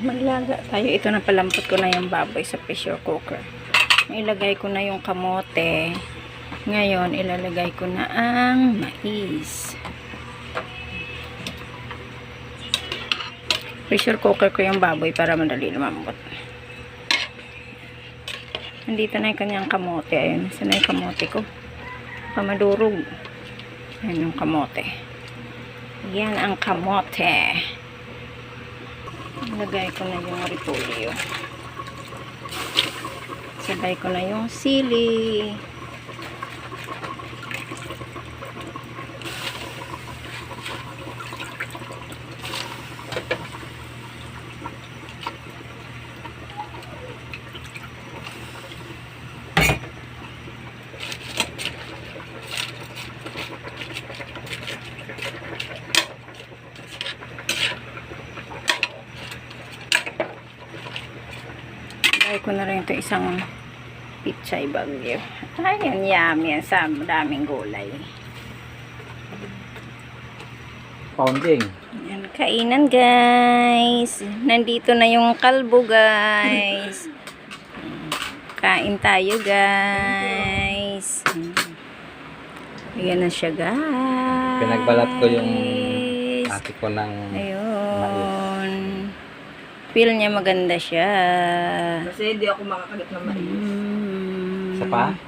Maglaga tayo. Ito na palampot ko na yung baboy sa pressure cooker. Ilagay ko na yung kamote. Ngayon, ilalagay ko na ang mais. Pressure cooker ko yung baboy para madali lumambot. Nandito na yung kanyang kamote. Ayun, isa na yung kamote ko. Pamadurog. Ayan yung kamote. Yan ang kamote. Ilagay ko na yung repolyo. Sabay ko na yung sili. Ilagay ko na rin ito isang pichay bagyo. Ayun, yummy yan sa daming gulay. Pounding. Yan, kainan guys. Nandito na yung kalbo guys. Kain tayo guys. Ayan na siya guys. Pinagbalat ko yung ate ko ng ayun. Feel niya maganda siya. Kasi hindi ako makakagat ng mais. Isa pa?